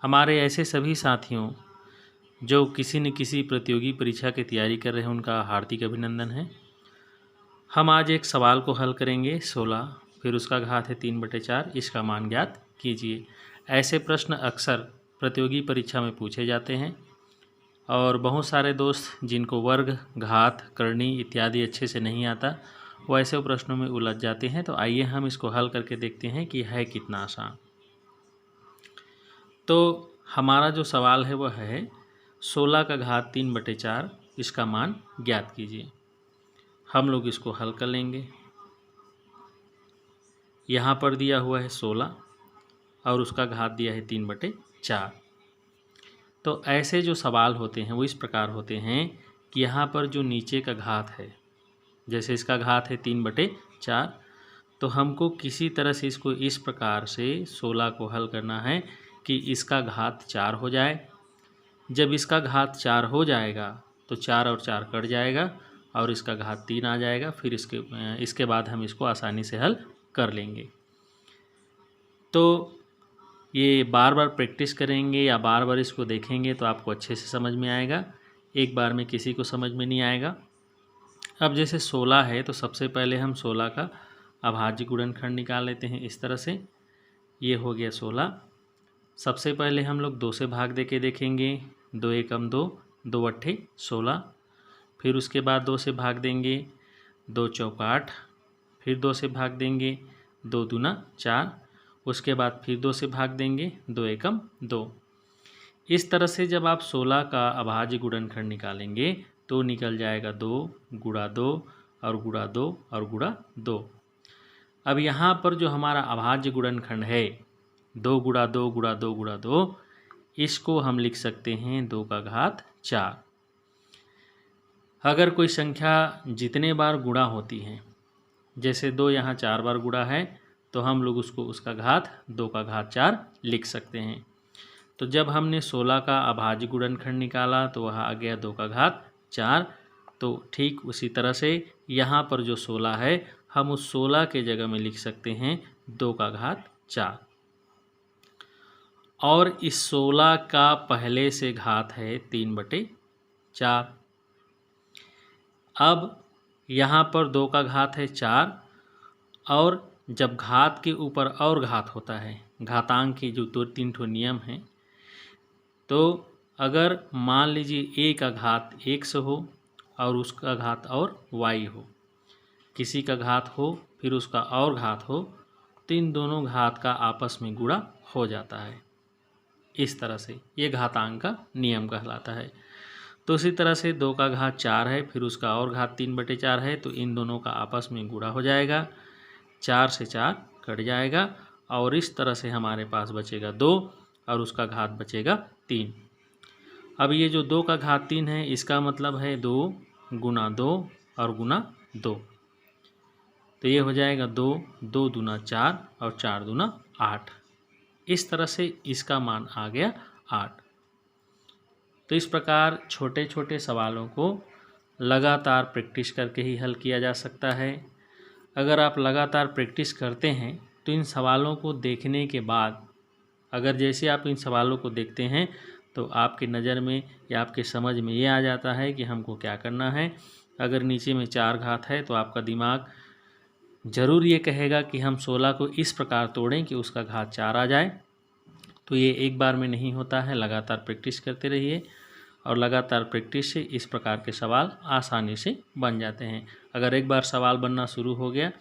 हमारे ऐसे सभी साथियों जो किसी न किसी प्रतियोगी परीक्षा की तैयारी कर रहे हैं, उनका हार्दिक अभिनंदन है। हम आज एक सवाल को हल करेंगे 16, फिर उसका घात है 3/4, इसका मान ज्ञात कीजिए। ऐसे प्रश्न अक्सर प्रतियोगी परीक्षा में पूछे जाते हैं और बहुत सारे दोस्त जिनको वर्ग, घात, करनी इत्यादि अच्छे से नहीं आता, वो ऐसे प्रश्नों में उलझ जाते हैं। तो आइए हम इसको हल करके देखते हैं कि है कितना आसान। तो हमारा जो सवाल है वह है 16 का घात 3/4, इसका मान ज्ञात कीजिए। हम लोग इसको हल कर लेंगे। यहाँ पर दिया हुआ है 16 और उसका घात दिया है 3/4। तो ऐसे जो सवाल होते हैं वो इस प्रकार होते हैं कि यहाँ पर जो नीचे का घात है, जैसे इसका घात है 3/4, तो हमको किसी तरह से इसको इस प्रकार से 16 को हल करना है कि इसका घात 4 हो जाए। जब इसका घात 4 हो जाएगा तो 4 और 4 कट जाएगा और इसका घात 3 आ जाएगा। फिर इसके बाद हम इसको आसानी से हल कर लेंगे। तो ये बार बार प्रैक्टिस करेंगे या बार बार इसको देखेंगे तो आपको अच्छे से समझ में आएगा। एक बार में किसी को समझ में नहीं आएगा। अब जैसे 16 है तो सबसे पहले हम 16 का अभाज्य गुणनखंड निकाल लेते हैं। इस तरह से ये हो गया 16। सबसे पहले हम लोग 2 से भाग दे के देखेंगे। 2 एकम 2, 2 अट्ठे 16। फिर उसके बाद 2 से भाग देंगे, 2 चौका 8। फिर 2 से भाग देंगे, 2 दूना 4। उसके बाद फिर 2 से भाग देंगे, 2 एकम 2। इस तरह से जब आप 16 का अभाज्य गुणनखंड निकालेंगे तो निकल जाएगा 2 गुणा 2 और गुणा 2 और गुणा 2। अब यहाँ पर जो हमारा अभाज्य गुणनखंड है 2 गुणा 2 गुणा 2 गुणा 2, इसको हम लिख सकते हैं 2 का घात 4। अगर कोई संख्या जितने बार गुणा होती है, जैसे 2 यहाँ 4 बार गुणा है, तो हम लोग उसका घात 2 का घात 4 लिख सकते हैं। तो जब हमने 16 का अभाज्य गुणनखंड निकाला तो वह आ गया 2 का घात 4। तो ठीक उसी तरह से यहाँ पर जो 16 है, हम उस 16 के जगह में लिख सकते हैं 2 का घात 4। और इस 16 का पहले से घात है 3/4। अब यहाँ पर 2 का घात है 4 और जब घात के ऊपर और घात होता है, घातांक के जो 3 ठो नियम हैं, तो अगर मान लीजिए a का घात 1 हो और उसका घात और y हो, किसी का घात हो फिर उसका और घात हो, तो इन दोनों घात का आपस में गुणा हो जाता है। इस तरह से ये घातांक का नियम कहलाता है। तो इसी तरह से 2 का घात 4 है, फिर उसका और घात 3/4 है, तो इन दोनों का आपस में गुणा हो जाएगा। 4 से 4 कट जाएगा और इस तरह से हमारे पास बचेगा 2 और उसका घात बचेगा 3। अब ये जो 2 का घात 3 है, इसका मतलब है 2 गुना 2 और गुना 2। तो ये हो जाएगा 2, 2 दूना 4 और 4 दूना 8। इस तरह से इसका मान आ गया 8। तो इस प्रकार छोटे छोटे सवालों को लगातार प्रैक्टिस करके ही हल किया जा सकता है। अगर आप लगातार प्रैक्टिस करते हैं तो इन सवालों को देखने के बाद, अगर जैसे आप इन सवालों को देखते हैं तो आपके नज़र में या आपके समझ में ये आ जाता है कि हमको क्या करना है। अगर नीचे में 4 घात है तो आपका दिमाग ज़रूर ये कहेगा कि हम 16 को इस प्रकार तोड़ें कि उसका घात 4 आ जाए। तो ये एक बार में नहीं होता है, लगातार प्रैक्टिस करते रहिए और लगातार प्रैक्टिस से इस प्रकार के सवाल आसानी से बन जाते हैं। अगर एक बार सवाल बनना शुरू हो गया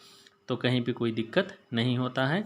तो कहीं पे कोई दिक्कत नहीं होता है।